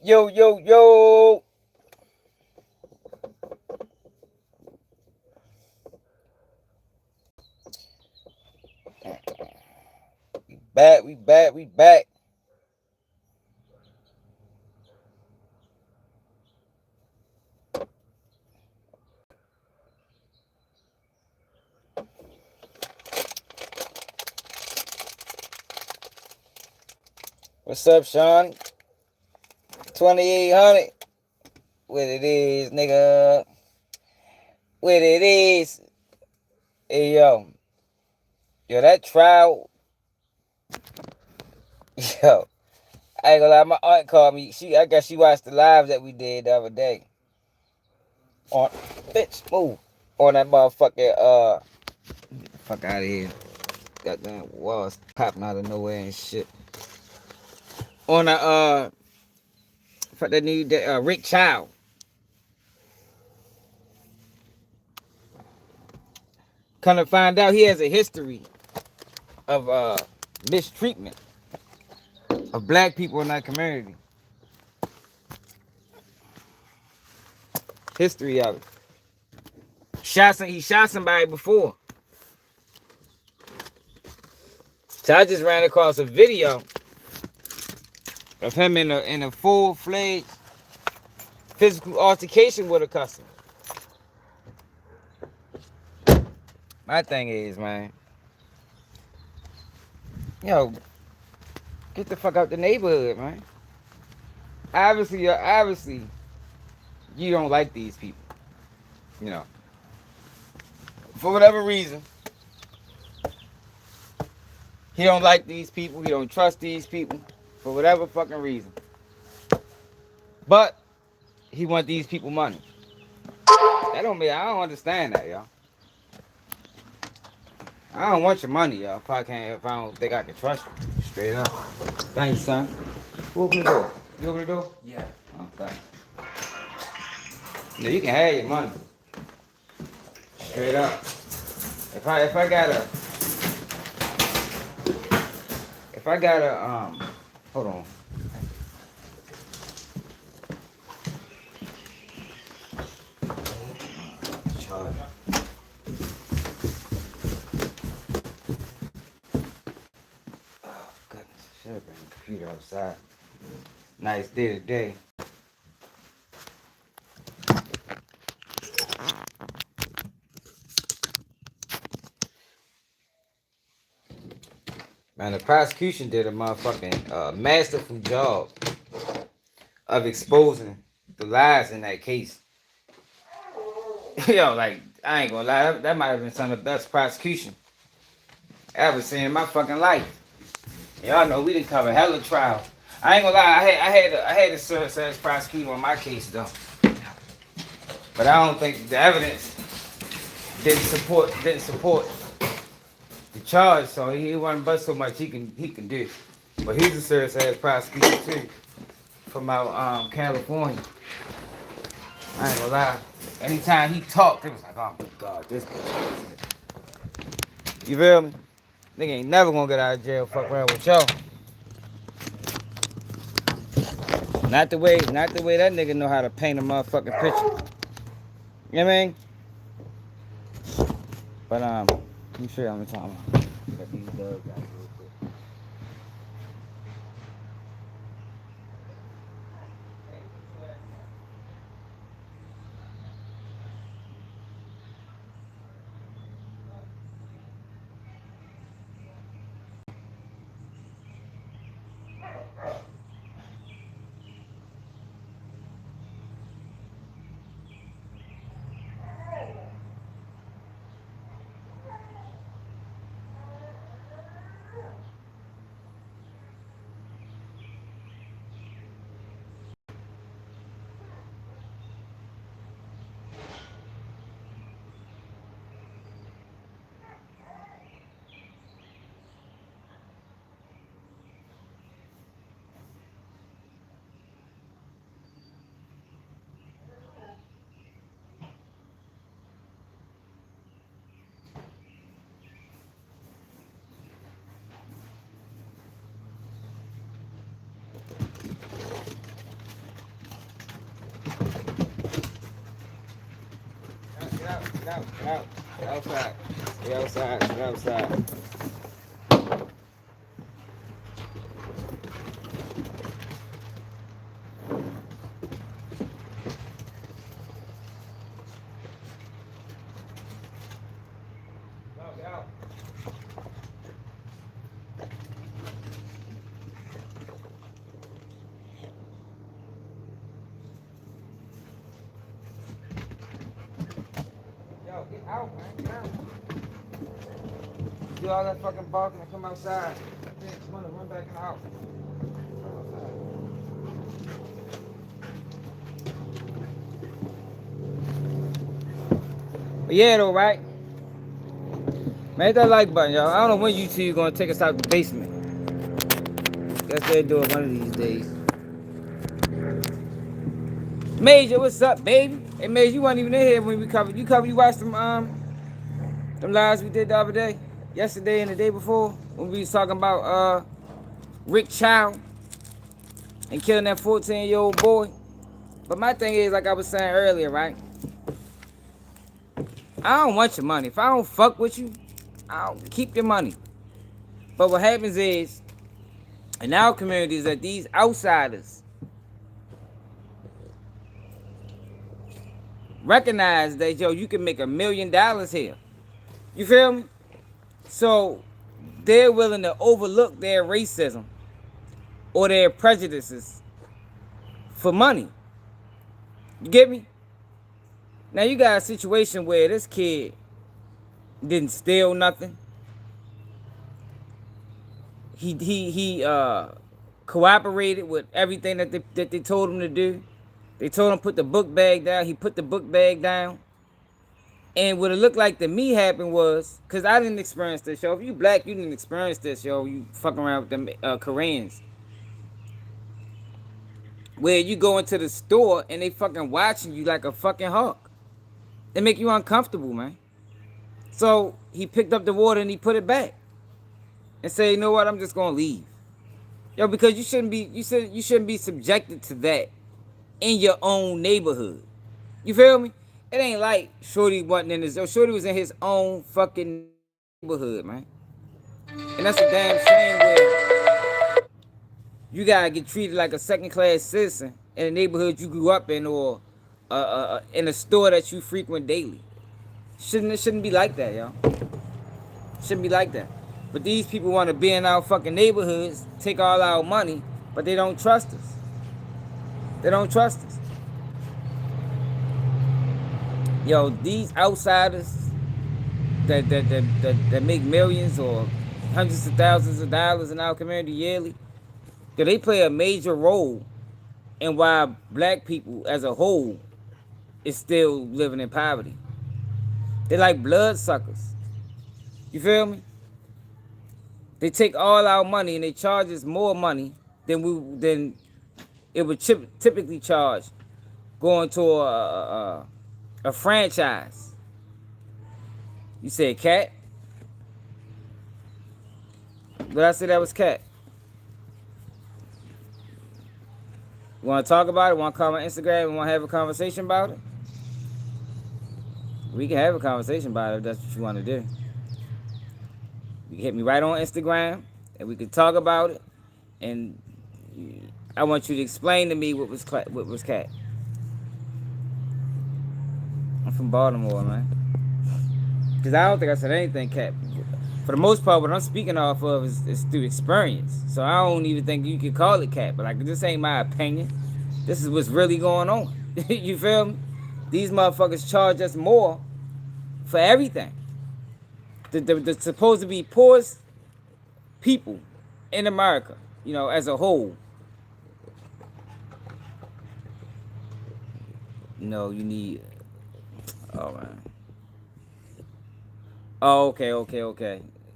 Yo, yo, yo. We back. What's up, Sean? 2800. What it is, nigga? What it is? Hey, yo. Yo, that trial. Yo, I ain't gonna lie. My aunt called me. I guess she watched the live that we did the other day. On, bitch, move. On that motherfucking, fuck out of here. Goddamn walls popping out of nowhere and shit. On the, fuck that new, Rick Chow. Come to find out, he has a history of mistreatment of black people in that community. History of it. He shot somebody before. So I just ran across a video of him in a full-fledged physical altercation with a customer. My thing is, man, yo, get the fuck out the neighborhood, man. Obviously, you don't like these people. You know, for whatever reason, he don't like these people. He don't trust these people for whatever fucking reason. But he want these people money. That don't mean I don't understand that, y'all. I don't want your money, y'all. If I don't think I can trust you. Straight up. Thanks, son. Who open the door? You open the door? Yeah. Okay. Yeah, you can have your money. Straight up. If I got a hold on. Charge. Oh goodness, should have bring the computer outside. Nice day today. Man, the prosecution did a motherfucking masterful job of exposing the lies in that case. Yo, like, I ain't gonna lie, that might have been some of the best prosecution I ever seen in my fucking life. Y'all know we didn't cover hella trial. I ain't gonna lie, I had a service as prosecutor on my case though. But I don't think the evidence didn't support the charge, so he wasn't but so much he can do. But he's a service as prosecutor too from out California. I ain't gonna lie. Anytime he talked, it was like, oh my god, this bitch. You feel me? Nigga ain't never gonna get out of jail. Fuck around with y'all. Not the way that nigga know how to paint a motherfucking picture. You know what I mean? But let me show you how much time. Got these dogs out real quick. Get out. Get outside. Get outside. Get outside. Get out. Yo, get out, man. Get out. Do all that fucking barking and come outside. Yeah, come on, run back in the house. But yeah, though, right? Man, hit that like button, y'all. I don't know when YouTube gonna take us out the basement. Guess they'll do it one of these days. Major, what's up, baby? Hey, Major, you weren't even in here when we covered. You watched them lives we did the other day, yesterday and the day before, when we was talking about Rick Chow and killing that 14-year-old boy. But my thing is, like I was saying earlier, right? I don't want your money. If I don't fuck with you, I don't keep your money. But what happens is, in our communities, that these outsiders recognize that, yo, you can make $1 million here. You feel me? So they're willing to overlook their racism or their prejudices for money. You get me? Now you got a situation where this kid didn't steal nothing. He cooperated with everything that they told him to do. They told him put the book bag down. He put the book bag down. And what it looked like to me happened was, because I didn't experience this, yo. If you black, you didn't experience this, yo. You fucking around with them Koreans. Where you go into the store and they fucking watching you like a fucking hawk. They make you uncomfortable, man. So he picked up the water and he put it back. And say, you know what, I'm just gonna leave. Yo, because you shouldn't be subjected to that in your own neighborhood. You feel me? It ain't like Shorty wasn't in his. Shorty was in his own fucking neighborhood, man. And that's a damn shame where you gotta get treated like a second-class citizen in a neighborhood you grew up in, or in a store that you frequent daily. It shouldn't be like that, yo. Shouldn't be like that. But these people want to be in our fucking neighborhoods, take all our money, but they don't trust us. They don't trust us. Yo, these outsiders that make millions or hundreds of thousands of dollars in our community yearly, they play a major role in why black people as a whole is still living in poverty. They're like bloodsuckers. You feel me? They take all our money and they charge us more money than it would typically charge going to a franchise. You said cat? But I said that was cat. You want to talk about it? Want to call my Instagram and want to have a conversation about it? We can have a conversation about it if that's what you want to do. You can hit me right on Instagram and we can talk about it. And I want you to explain to me what was cat. I'm from Baltimore, man. Because I don't think I said anything cat. For the most part, what I'm speaking off of is through experience. So I don't even think you could call it cat. But like, this ain't my opinion. This is what's really going on. You feel me? These motherfuckers charge us more for everything. The supposed to be poorest people in America, you know, as a whole. No, you need. Oh man. Oh, okay. All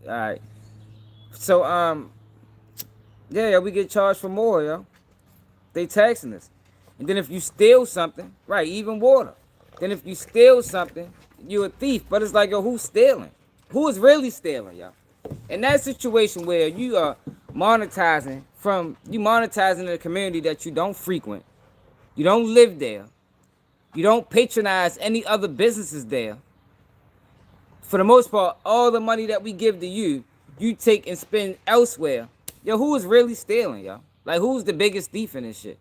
right. So yeah, we get charged for more, yo. They taxing us, and then if you steal something, right? Even water. Then if you steal something, you're a thief. But it's like, yo, who's stealing? Who is really stealing, y'all? In that situation where you are monetizing in a community that you don't frequent, you don't live there, you don't patronize any other businesses there, For the most part, all the money that we give to you, you take and spend elsewhere. Yo, who is really stealing, yo? Like, who's the biggest thief in this shit?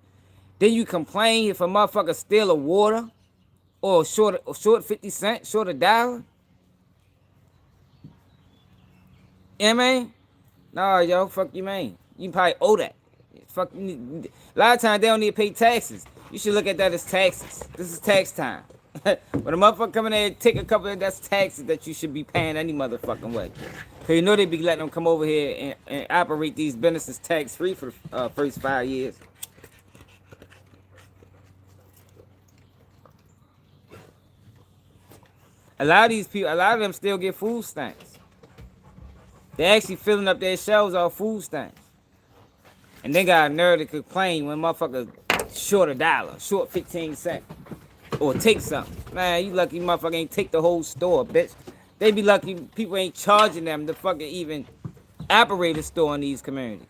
Then you complain if a motherfucker steal a water or short 50 cents, short a dollar. You know what I mean? Nah, yo, fuck you, man. You probably owe that. Fuck, a lot of times they don't need to pay taxes. You should look at that as taxes. This is tax time. When a motherfucker come in there and take a couple of that's taxes that you should be paying any motherfucking way. Cause you know they be letting them come over here and operate these businesses tax free for the first 5 years. A lot of these people, a lot of them still get food stamps. They actually filling up their shelves off food stamps. And they got a nerve to complain when motherfuckers short a dollar, short 15 cents. Or take something. Man, you lucky motherfucker ain't take the whole store, bitch. They be lucky people ain't charging them to fucking even operate a store in these communities.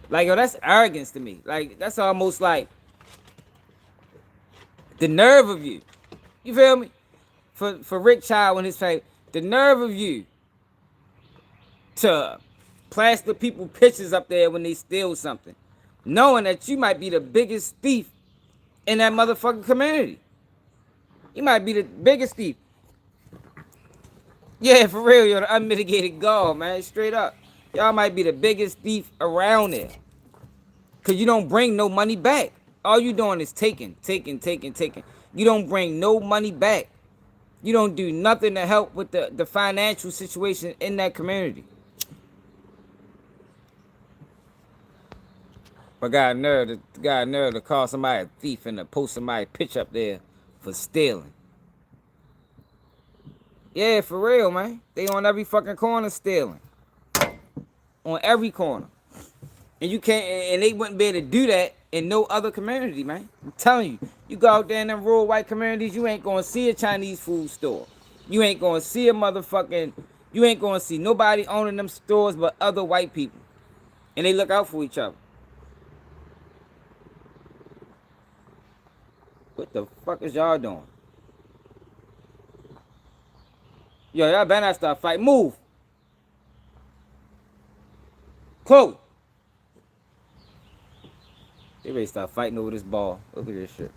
Like, yo, that's arrogance to me. Like, that's almost like the nerve of you. You feel me? For Rick Chow and his family, the nerve of you to plaster people pictures up there when they steal something, knowing that you might be the biggest thief in that motherfucking community. You might be the biggest thief. Yeah, for real, you're the unmitigated gall, man. Straight up. Y'all might be the biggest thief around there. Because you don't bring no money back. All you doing is taking. You don't bring no money back. You don't do nothing to help with the financial situation in that community. But got a nerve to call somebody a thief and to post somebody's picture up there for stealing. Yeah, for real, man. They on every fucking corner stealing. On every corner. And you can't, and they wouldn't be able to do that in no other community, man. I'm telling you. You go out there in them rural white communities, you ain't gonna see a Chinese food store. You ain't gonna see a motherfucking, you ain't gonna see nobody owning them stores but other white people. And they look out for each other. What the fuck is y'all doing? Yo, y'all better not start fighting. Move. Chloe. They ready to start fighting over this ball. Look at this shit.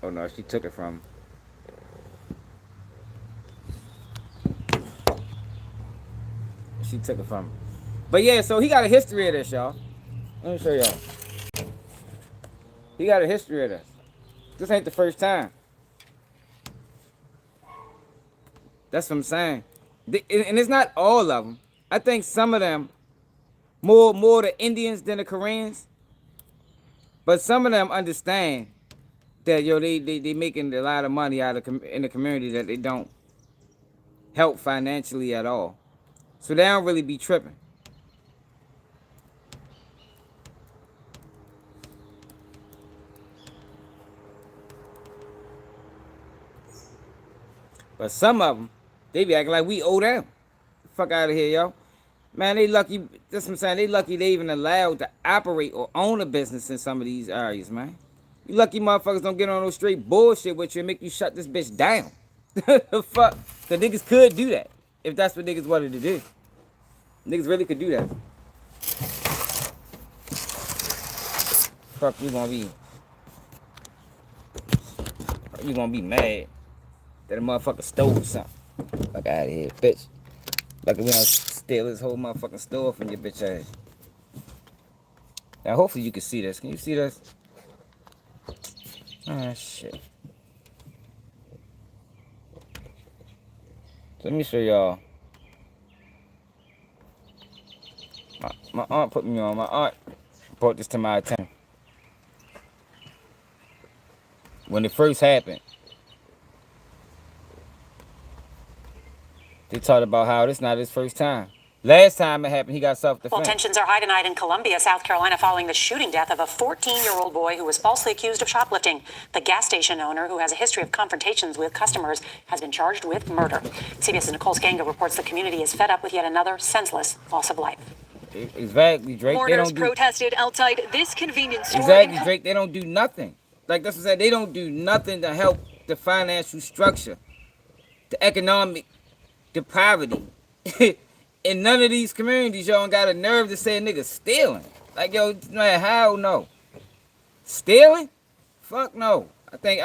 Oh no, she took it from him. She took it from him. But yeah, so he got a history of this, y'all. Let me show y'all. He got a history of this. This ain't the first time. That's what I'm saying. And it's not all of them. I think some of them, more the Indians than the Koreans. But some of them understand that, yo, they making a lot of money out of in the community that they don't help financially at all. So they don't really be tripping. But some of them, they be acting like we owe them. Fuck out of here, yo. Man, they lucky, that's what I'm saying, they lucky they even allowed to operate or own a business in some of these areas, man. You lucky motherfuckers don't get on no straight bullshit with you and make you shut this bitch down. The fuck? The niggas could do that, if that's what niggas wanted to do. Niggas really could do that. Fuck, you gonna be mad that a motherfucker stole something. Fuck out of here, bitch. Like we don't steal this whole motherfucking store from your bitch ass. Now hopefully you can see this. Can you see this? Ah, shit. So let me show y'all. My aunt put me on. My aunt brought this to my attention. When it first happened, they talked about how this not his first time. Last time it happened, he got self-defense. Well, tensions are high tonight in Columbia, South Carolina, following the shooting death of a 14-year-old boy who was falsely accused of shoplifting. The gas station owner, who has a history of confrontations with customers, has been charged with murder. CBS's Nicole Skanga reports the community is fed up with yet another senseless loss of life. Exactly, Drake. Mourners protested outside this convenience store. Exactly, Drake. They don't do nothing. Like that's what I said. They don't do nothing to help the financial structure the economic depravity. In none of these communities, y'all ain't got a nerve to say a nigga stealing. Like, yo, man, hell no. Stealing? Fuck no. I think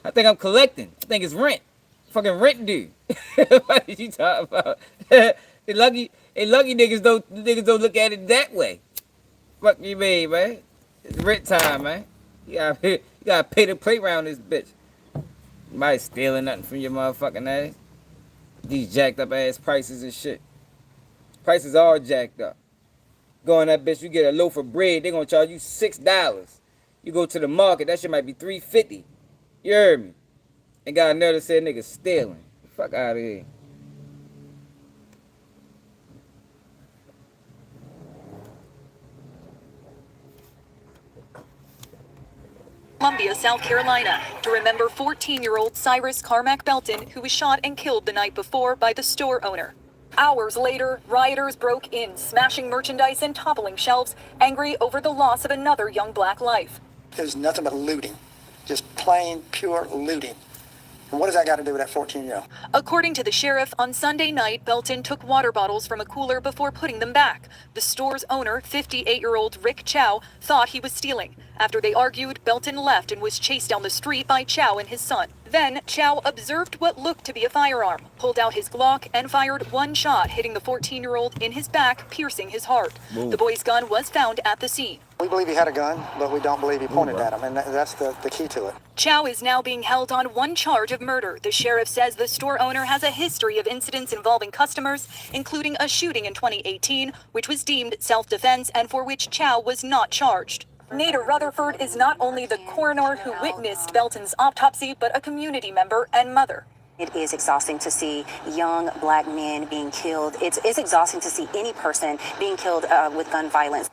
I'm collecting. I think it's rent. Fucking rent due. What are you talking about? They lucky niggas don't look at it that way. Fuck you mean, man? It's rent time, man. You gotta pay to play around this bitch. Nobody stealing nothing from your motherfucking ass. These jacked up ass prices and shit. Prices are jacked up. Go in that bitch, you get a loaf of bread, they gonna charge you $6. You go to the market, that shit might be $3.50. You heard me? And got another said nigga stealing. Fuck out of here. Columbia, South Carolina, to remember 14-year-old Cyrus Carmack Belton, who was shot and killed the night before by the store owner. Hours later, rioters broke in, smashing merchandise and toppling shelves, angry over the loss of another young black life. It was nothing but looting, just plain, pure looting. And what does that got to do with that 14-year-old? According to the sheriff, on Sunday night, Belton took water bottles from a cooler before putting them back. The store's owner, 58-year-old Rick Chow, thought he was stealing. After they argued, Belton left and was chased down the street by Chow and his son. Then, Chow observed what looked to be a firearm, pulled out his Glock, and fired one shot, hitting the 14-year-old in his back, piercing his heart. Whoa. The boy's gun was found at the scene. We believe he had a gun, but we don't believe he pointed at him, and that's the key to it. Chow is now being held on one charge of murder. The sheriff says the store owner has a history of incidents involving customers, including a shooting in 2018, which was deemed self-defense and for which Chow was not charged. Nader Rutherford is not only the coroner who witnessed Belton's autopsy, but a community member and mother. It is exhausting to see young black men being killed. It's exhausting to see any person being killed with gun violence.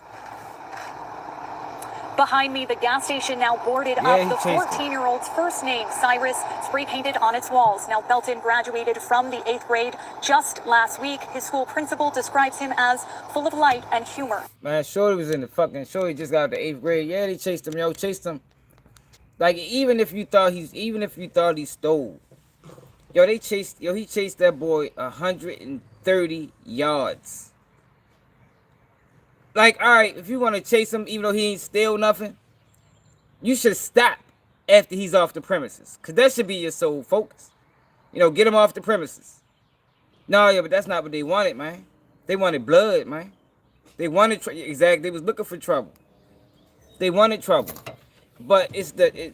Behind me, the gas station now boarded up. The 14-year-old's first name, Cyrus, spray painted on its walls. Now, Belton graduated from the 8th grade just last week. His school principal describes him as full of light and humor. Man, Shorty was in the fucking Shorty just got out the 8th grade. Yeah, they chased him, chased him. Like, even if you thought he stole, he chased that boy 130 yards. Like, all right, if you want to chase him, even though he ain't steal nothing, you should stop after he's off the premises. Because that should be your sole focus. Get him off the premises. No, yeah, but that's not what they wanted, man. They wanted blood, man. They wanted, exactly, they was looking for trouble. They wanted trouble. But it's the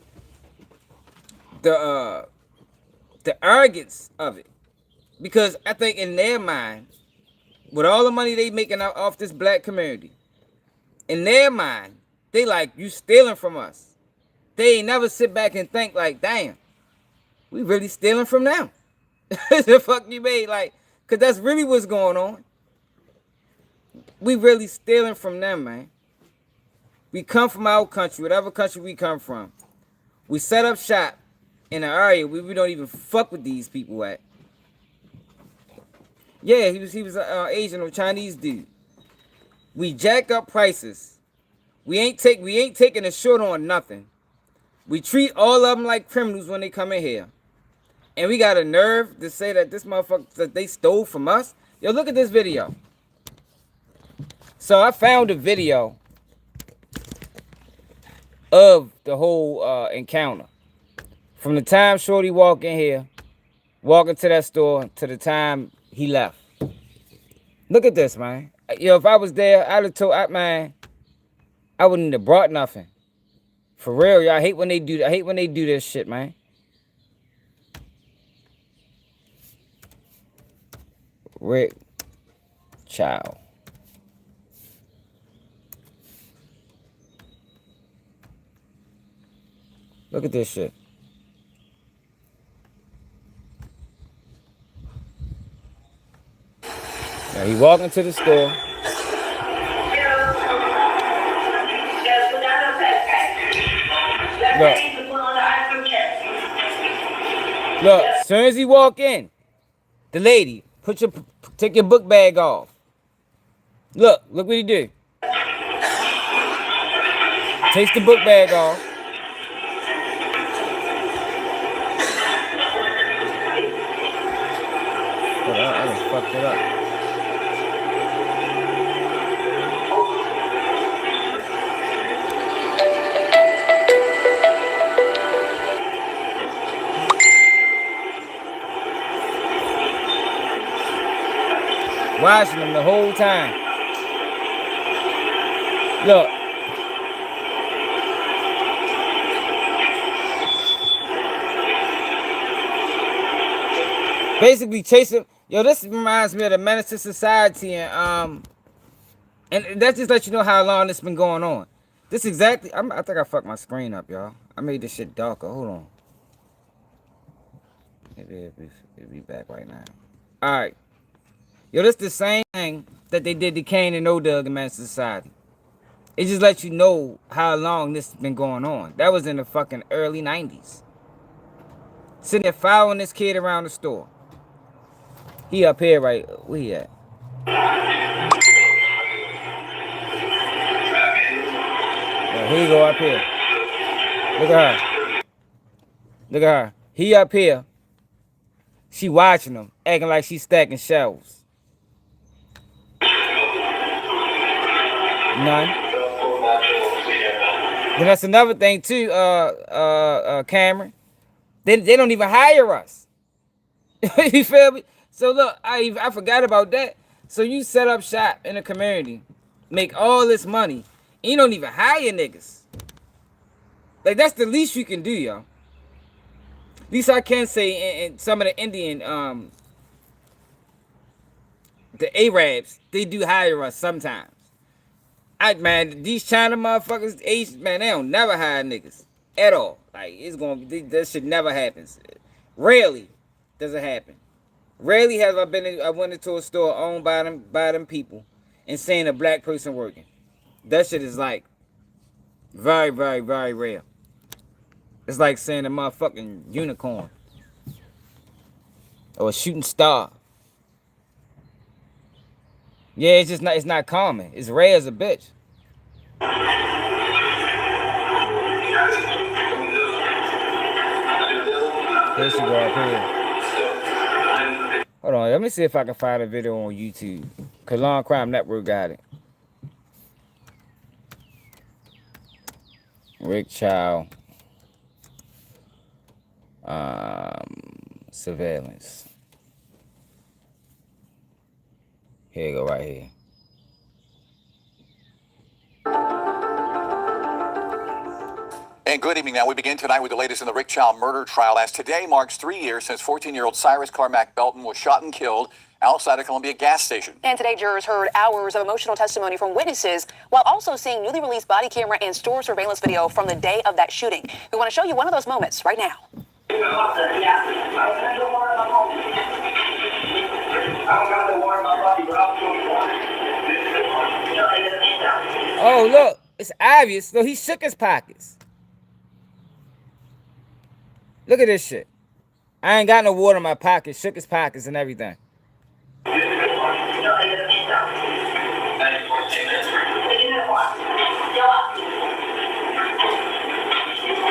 arrogance of it. Because I think in their mind, with all the money they making out off this black community, in their mind, they like, you stealing from us. They ain't never sit back and think like, damn, we really stealing from them. The fuck you mean? Like, because that's really what's going on. We really stealing from them, man. We come from our country, whatever country we come from. We set up shop in an area where we don't even fuck with these people at. Yeah, he was an Asian or Chinese dude. We jack up prices. We ain't taking a short on nothing. We treat all of them like criminals when they come in here. And we got a nerve to say that this motherfucker, that they stole from us. Yo, look at this video. So I found a video of the whole encounter. From the time Shorty walked in here, walk into that store, to the time he left. Look at this, man. If I was there, I'd have told, man, I wouldn't have brought nothing. For real, y'all. I hate when they do this shit, man. Rick Chow. Look at this shit. Now he walked into the store. Look, as soon as he walk in, the lady, take your book bag off. Look what he do. Takes the book bag off. Hold on, I just fucked it up. Watching them the whole time. Look. Basically chasing. Yo, this reminds me of the Menace to Society, and that just lets you know how long this been going on. This exactly. I think I fucked my screen up, y'all. I made this shit darker. Hold on. Maybe it'll be back right now. All right. Yo, this the same thing that they did to Kane and O-Dug in Menace to Society. It just lets you know how long this has been going on. That was in the fucking early 90s. Sitting there following this kid around the store. He up here, right? Where he at? Yeah, here you go up here. Look at her. Look at her. He up here. She watching him, acting like she's stacking shelves. None. Then that's another thing too, Cameron. They don't even hire us. You feel me? So look, I forgot about that. So you set up shop in a community, make all this money, and you don't even hire niggas. Like that's the least you can do, yo. At least I can say in some of the Indian, the Arabs, they do hire us sometimes. Man, these China motherfuckers, Asian, man, they don't never hire niggas at all. Like it's gonna be, that shit never happens. Rarely does it happen. Rarely have I went into a store owned by them people and seen a black person working. That shit is like very, very, very rare. It's like saying a motherfucking unicorn or a shooting star. Yeah, it's not common. It's rare as a bitch. Here she go up here. Hold on, let me see if I can find a video on YouTube. Cause Long Crime Network got it. Rick Chow. Surveillance. Here you go, right here. And good evening. Now we begin tonight with the latest in the Rick Chow murder trial, as today marks 3 years since 14-year-old Cyrus Carmack Belton was shot and killed outside a Columbia gas station. And today, jurors heard hours of emotional testimony from witnesses while also seeing newly released body camera and store surveillance video from the day of that shooting. We want to show you one of those moments right now. Oh, look, it's obvious. So he shook his pockets. Look at this shit. I ain't got no water in my pocket. Shook his pockets and everything.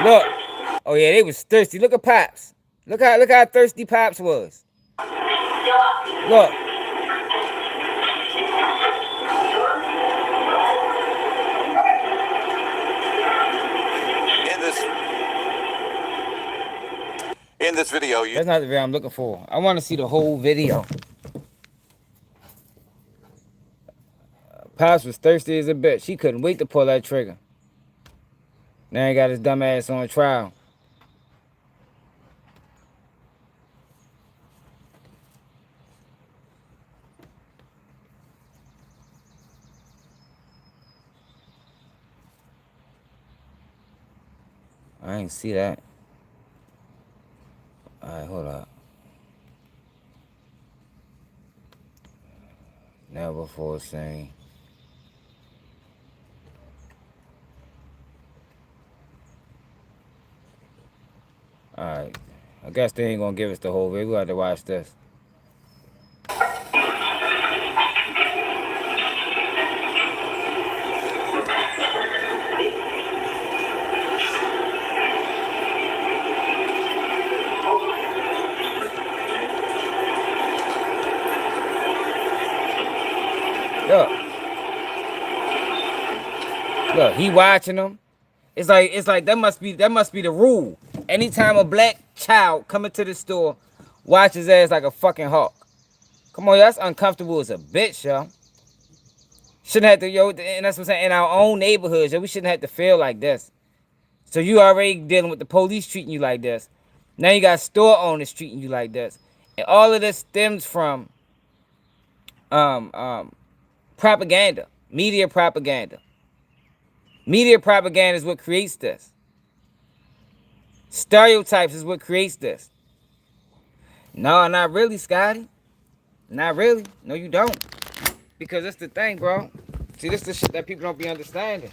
Look. Oh yeah, they was thirsty. Look at Pops. Look how thirsty Pops was. Look. In this video, That's not the video I'm looking for. I want to see the whole video. Pops was thirsty as a bitch. He couldn't wait to pull that trigger. Now he got his dumb ass on trial. I ain't see that. Alright, hold up. Never before seen. Alright. I guess they ain't gonna give us the whole video. We have to watch this. Look, he watching them. It's like that must be the rule. Anytime a black child come into the store, watch his ass like a fucking hawk. Come on, that's uncomfortable as a bitch, yo. Shouldn't have to, yo, and that's what I'm saying. In our own neighborhoods, yo, we shouldn't have to feel like this. So you already dealing with the police treating you like this. Now you got store owners treating you like this. And all of this stems from um um propaganda. Media propaganda. Media propaganda is what creates this. Stereotypes is what creates this. No, not really, Scotty. Not really. No, you don't. Because that's the thing, bro. See, this is the shit that people don't be understanding.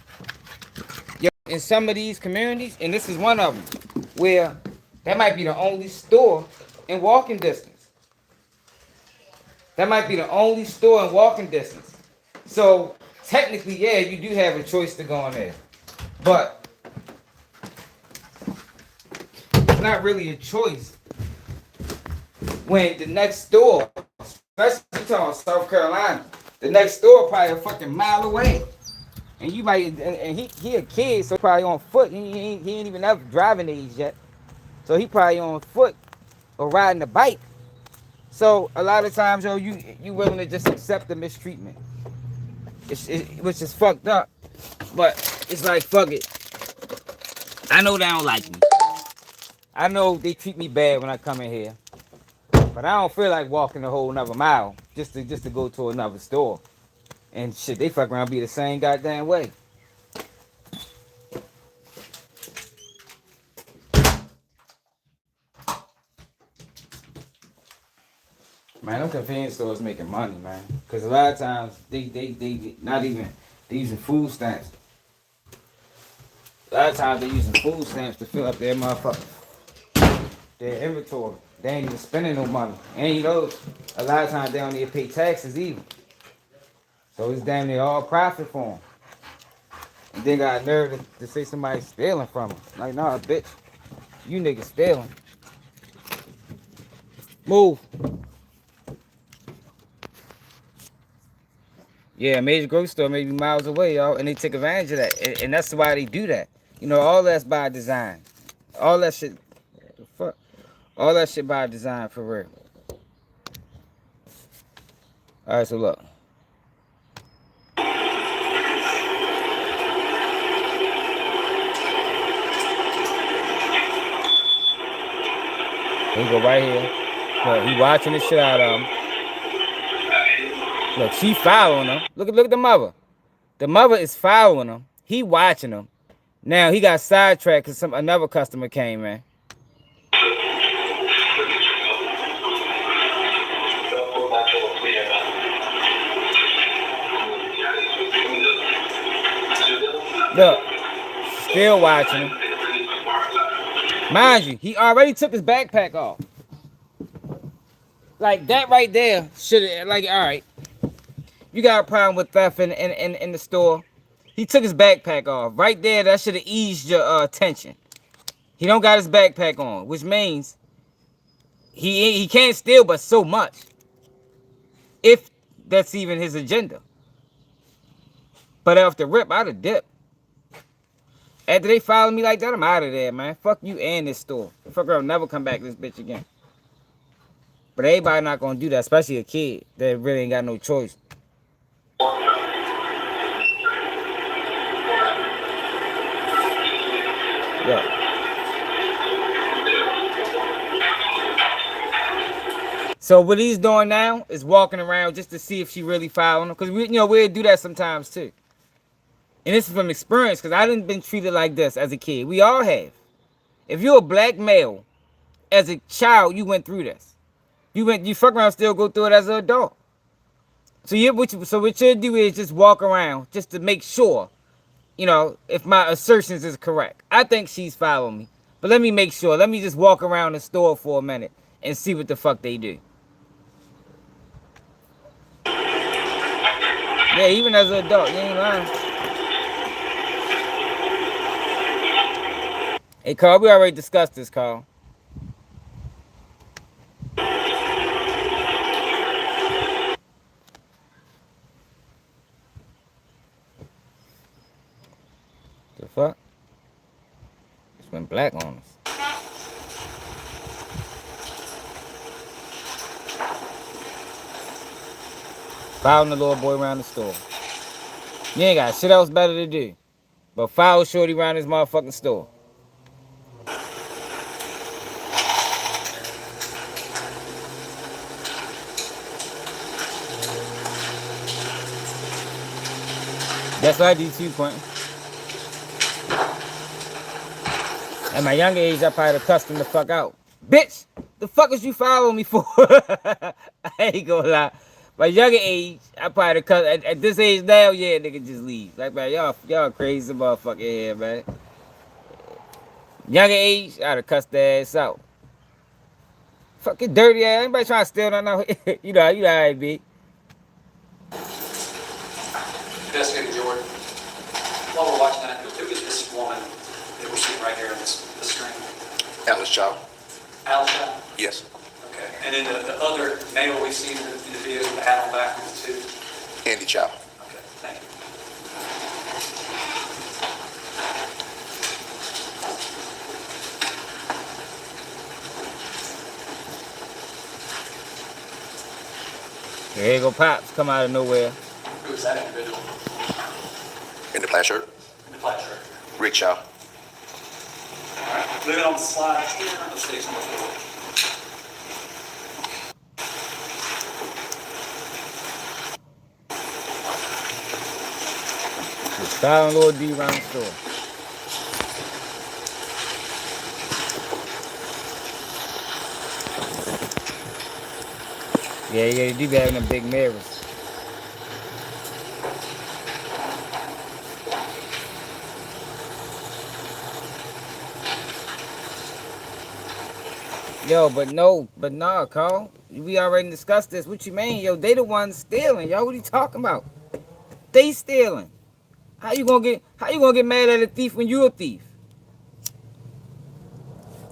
Yo, in some of these communities, and this is one of them, where that might be the only store in walking distance. That might be the only store in walking distance. So technically, yeah, you do have a choice to go in there. But it's not really a choice when the next store, especially talking South Carolina, the next store probably a fucking mile away. And you might, and he a kid, so probably on foot. He ain't even have driving age yet. So he probably on foot or riding a bike. So a lot of times, yo, you willing to just accept the mistreatment, which is fucked up. But it's like, fuck it. I know they don't like me. I know they treat me bad when I come in here. But I don't feel like walking a whole another mile just to go to another store. And shit, they fuck around be the same goddamn way. Man, them convenience stores making money, man. Cause a lot of times they not even they using food stamps. A lot of times they using food stamps to fill up their motherfucker, their inventory. They ain't even spending no money. And you know, a lot of times they don't need to pay taxes either. So it's damn near all profit for them. And then got a nerve to say somebody's stealing from them. Like, nah, bitch, you niggas stealing. Move. Yeah, a major grocery store may be miles away, y'all, and they take advantage of that. And that's why they do that. You know, all that's by design. All that shit, fuck. All that shit by design, for real. All right, so look. He go right here. Look, he watching the shit out of him. Look, she following him. Look at the mother. The mother is following him. He watching him. Now he got sidetracked because another customer came in. Look, still watching him. Mind you, he already took his backpack off. Like that right there should have, like, all right. You got a problem with theft in the store. He took his backpack off. Right there, that should have eased your tension. He don't got his backpack on, which means he can't steal but so much. If that's even his agenda. But off the rip, I'd have dipped. After they follow me like that, I'm out of there, man. Fuck you and this store. Fuck girl, never come back to this bitch again. But everybody not gonna do that, especially a kid that really ain't got no choice. Yeah. So what he's doing now is walking around just to see if she really following him. Cause we'll do that sometimes too. And this is from experience, because I didn't been treated like this as a kid. We all have. If you're a black male, as a child, you went through this. You fuck around, still go through it as an adult. So what you do is just walk around just to make sure, if my assertions is correct. I think she's following me, but let me make sure. Let me just walk around the store for a minute and see what the fuck they do. Yeah, even as an adult, you ain't lying. Hey, Carl, we already discussed this, Carl. fuck? Just went black on us. Following the little boy around the store. You ain't got shit else better to do. But follow Shorty around this motherfucking store. That's what I do too, Quentin. At my younger age, I probably have cussed him the fuck out. Bitch, the fuck is you following me for? I ain't gonna lie. My younger age, I probably have cussed. At this age now, yeah, nigga, just leave. Like, man, y'all crazy motherfucker here, man. Younger age, I'd have cussed their ass out. Fucking dirty ass. Anybody trying to steal nothing? You know how it be. Investigator Jordan, while we're watching that, who is this woman that we're seeing right here on this screen? Alice Chow. Alice Chow? Yes. Okay. And then the other male we see in the video with the hat on backwards too? Andy Chow. Okay, thank you. Here you go, Pops, come out of nowhere. Who is that individual? In the plaid shirt. In the black shirt. Rick Chow. All right. Living on the slide here. Let's see some before. Just following Lord D around the store. Yeah, you do be having them big mirrors. Yo, but nah, Carl. We already discussed this. What you mean? Yo, they the ones stealing, yo. What are you talking about? They stealing. How you gonna get mad at a thief when you a thief?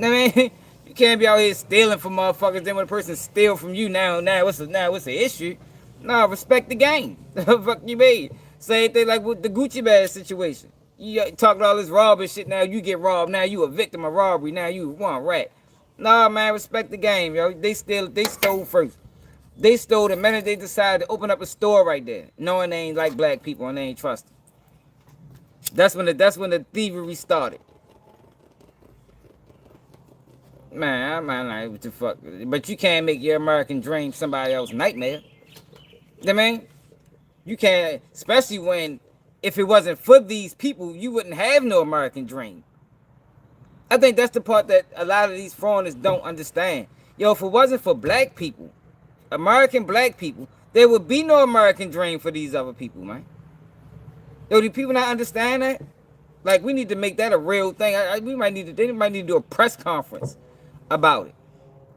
I mean, you can't be out here stealing from motherfuckers. Then when a person steal from you, now what's the issue? Nah, respect the game. The fuck you mean? Same thing like with the Gucci bag situation. You talking all this robbing shit. Now you get robbed. Now you a victim of robbery. Now you one rat. Nah, man, respect the game, yo. They stole first. They stole the minute they decided to open up a store right there, knowing they ain't like black people and they ain't trust them. That's when the thievery started. Man, like, what the fuck? But you can't make your American dream somebody else's nightmare. You know what I mean? You can't, especially when, if it wasn't for these people, you wouldn't have no American dream. I think that's the part that a lot of these foreigners don't understand. Yo, if it wasn't for black people, American black people, there would be no American dream for these other people, man. Yo, do people not understand that? Like, we need to make that a real thing. They might need to do a press conference about it.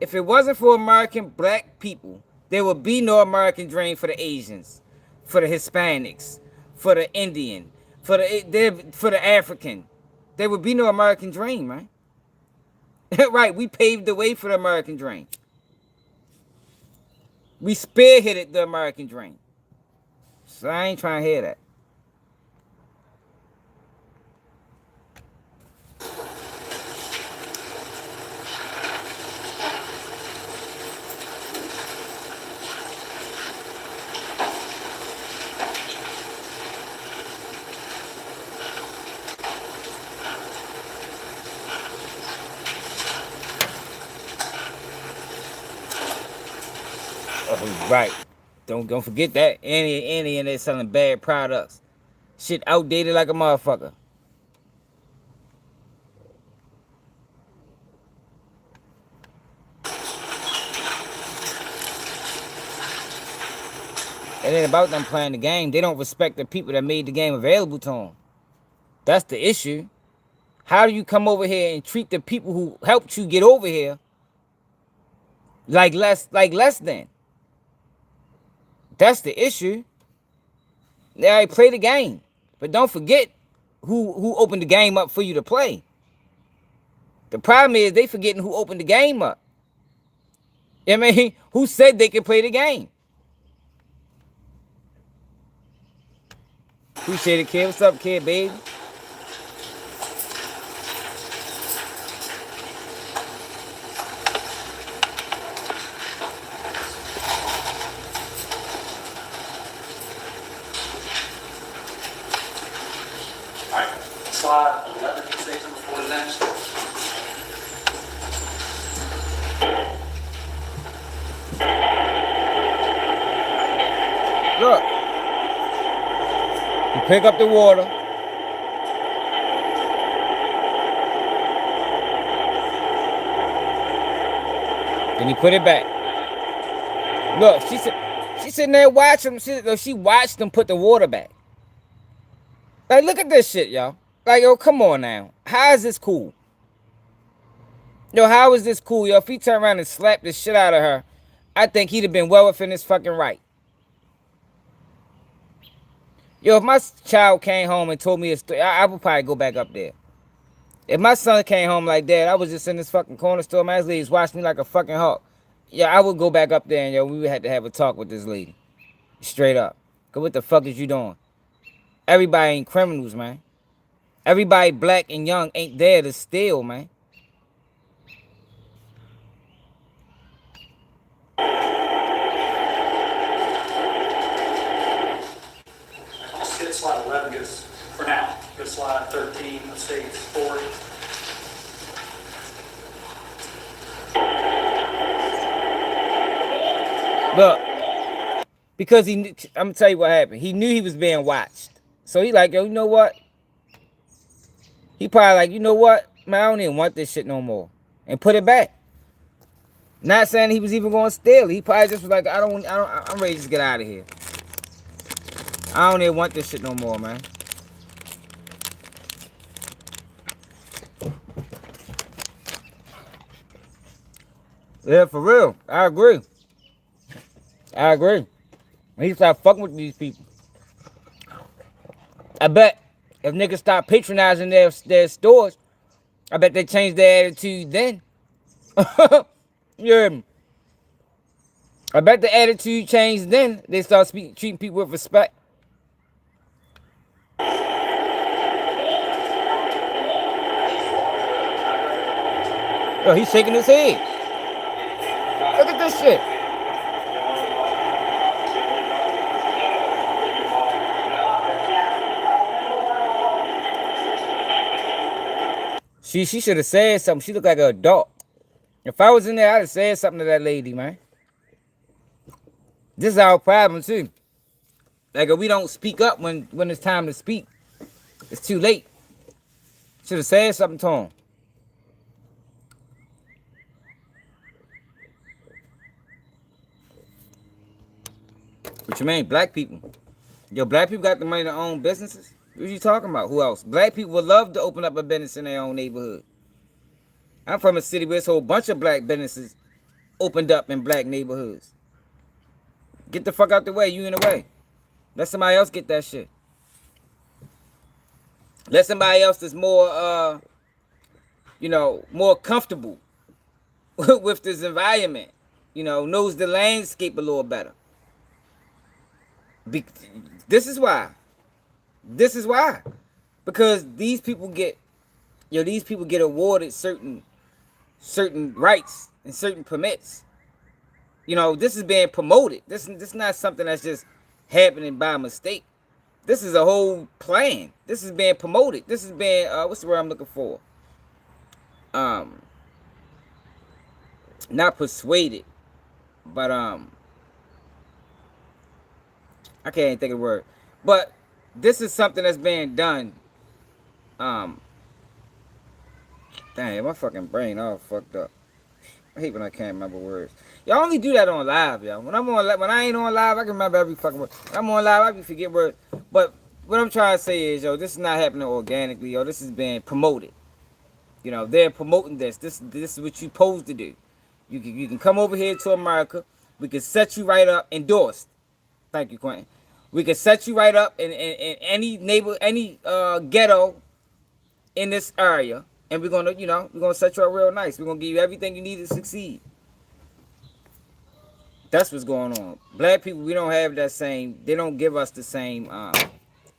If it wasn't for American black people, there would be no American dream for the Asians, for the Hispanics, for the Indian, for the African. There would be no American dream, man. Right, we paved the way for the American dream. We spearheaded the American dream. So I ain't trying to hear that. Right. Don't forget that. Any and they're selling bad products. Shit outdated like a motherfucker. It ain't about them playing the game. They don't respect the people that made the game available to them. That's the issue. How do you come over here and treat the people who helped you get over here like less than? That's the issue. They play the game. But don't forget who opened the game up for you to play. The problem is they forgetting who opened the game up. You know what I mean? Who said they could play the game? Appreciate it, kid. What's up, kid, baby? slide 11, stage number 4 is next. Look. You pick up the water. Then you put it back. Look, she's sitting there watching. She watched them put the water back. Like, look at this shit, y'all. Like, yo, come on now. How is this cool? Yo, how is this cool, yo? If he turned around and slapped the shit out of her, I think he'd have been well within his fucking right. Yo, if my child came home and told me a story, I would probably go back up there. If my son came home like that, I was just in this fucking corner store, man, this lady's watching me like a fucking hawk. Yeah, I would go back up there and, yo, we would have to have a talk with this lady. Straight up. Cause what the fuck is you doing? Everybody ain't criminals, man. Everybody black and young ain't there to steal, man. Let's get slide 11, because for now, go slide 13 of stage 4. Look, because he knew, I'm gonna tell you what happened. He knew he was being watched. So he like, yo, you know what? He probably like, you know what? Man, I don't even want this shit no more. And put it back. Not saying he was even going to steal it. He probably just was like, I'm ready to just get out of here. I don't even want this shit no more, man. Yeah, for real. I agree. I agree. He start fucking with these people. I bet if niggas stop patronizing their stores, I bet they change their attitude then. Yeah. I bet the attitude changed then. They start treating people with respect. Yo, he's shaking his head. Look at this shit. She should have said something. She looked like an adult. If I was in there, I'd have said something to that lady, man. This is our problem, too. Like, if we don't speak up when it's time to speak, it's too late. Should have said something to him. What you mean? Black people. Yo, black people got the money to own businesses? What you talking about? Who else? Black people would love to open up a business in their own neighborhood. I'm from a city where there's a whole bunch of black businesses opened up in black neighborhoods. Get the fuck out the way. You in the way. Let somebody else get that shit. Let somebody else that's more, more comfortable with this environment. Knows the landscape a little better. This is why. This is why. Because these people get awarded certain rights and certain permits. This is being promoted. This is not something that's just happening by mistake. This is a whole plan. This is being promoted. This is being what's the word I'm looking for? Not persuaded, but I can't even think of the word. But this is something that's being done. Dang, my fucking brain all fucked up. I hate when I can't remember words. Y'all only do that on live, y'all. When I ain't on live, I can remember every fucking word. When I'm on live, I can forget words. But what I'm trying to say is, yo, this is not happening organically, yo. This is being promoted. They're promoting this. This is what you supposed to do. You can come over here to America. We can set you right up, endorsed. Thank you, Quentin. We can set you right up in any ghetto in this area, and we're gonna set you up real nice. We're gonna give you everything you need to succeed. That's what's going on. Black people, we don't have that same. They don't give us the same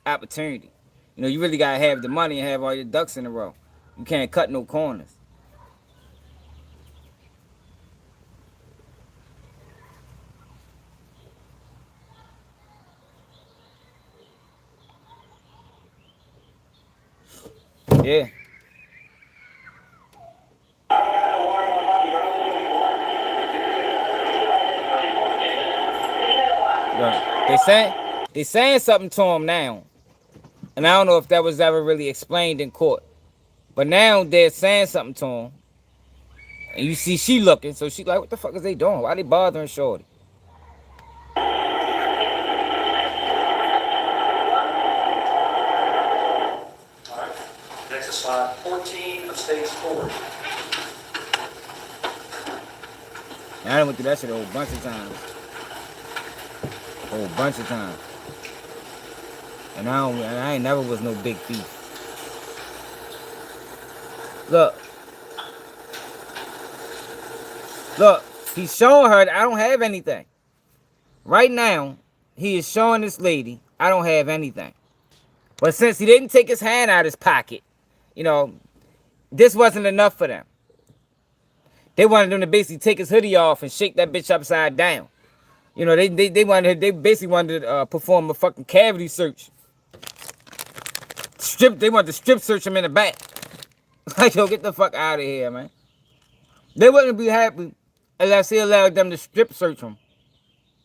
opportunity. You really gotta have the money and have all your ducks in a row. You can't cut no corners. Yeah. Right. They saying something to him now. And I don't know if that was ever really explained in court. But now they're saying something to him. And you see she looking, so she like, what the fuck is they doing? Why they bothering Shorty? All right. Next is slide 14 of stage 4. I done went through that shit a whole bunch of times. A whole bunch of times. And I ain't never was no big thief. Look. Look, he's showing her that I don't have anything. Right now, he is showing this lady I don't have anything. But since he didn't take his hand out of his pocket, you know, this wasn't enough for them. They wanted him to basically take his hoodie off and shake that bitch upside down. You know, they basically wanted to perform a fucking cavity search. They wanted to strip search him in the back. Like, yo, get the fuck out of here, man. They wouldn't be happy unless he allowed them to strip search him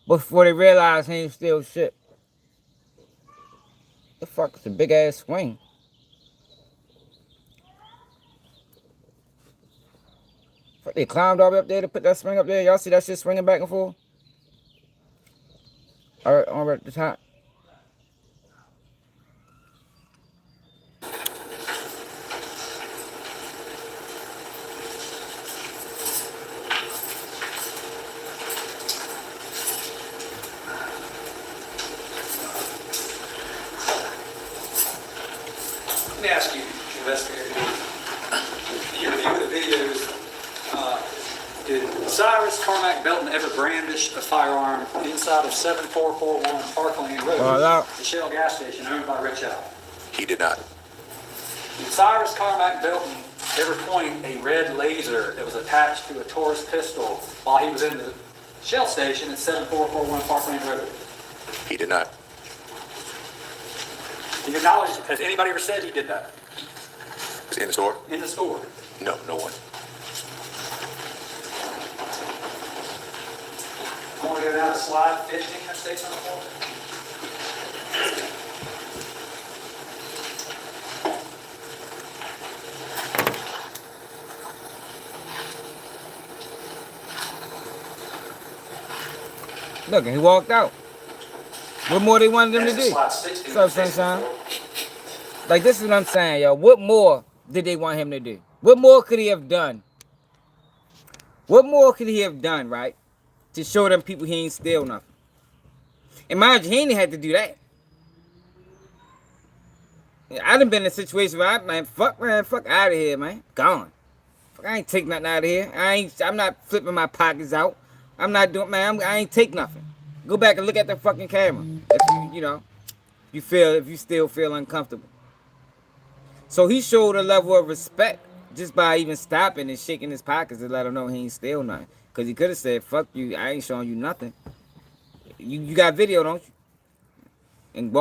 before they realized he ain't steal shit. The fuck is a big ass swing? Fuck, they climbed all the way up there to put that swing up there. Y'all see that shit swinging back and forth? All right, on right at the top. Let me ask you, investigator, in your view of the videos, did Cyrus Carmack Belton ever brandish a firearm inside of 7441 Park Lane Road, the Shell gas station owned by Rich Chow? He did not. Did Cyrus Carmack Belton ever point a red laser that was attached to a Taurus pistol while he was in the Shell station at 7441 Park Lane Road? He did not. To your knowledge, has anybody ever said he did that? Was he in the store? In the store? No, no one. I want to go down to slide 15 that states on the floor. Look, and he walked out. What more they wanted him to do? Slide 16. What's up, sunshine? Like, this is what I'm saying, yo. What more did they want him to do? What more could he have done? What more could he have done, right? To show them people he ain't steal nothing. And mind you, he ain't had to do that. I done been in a situation where man, fuck out of here, man. Gone. Fuck, I ain't take nothing out of here. I'm not flipping my pockets out. I'm not doing, man, I ain't take nothing. Go back and look at the fucking camera. If you know, if you still feel uncomfortable. So he showed a level of respect just by even stopping and shaking his pockets to let him know he ain't steal nothing. Because he could have said, fuck you, I ain't showing you nothing. You got video, don't you? And walk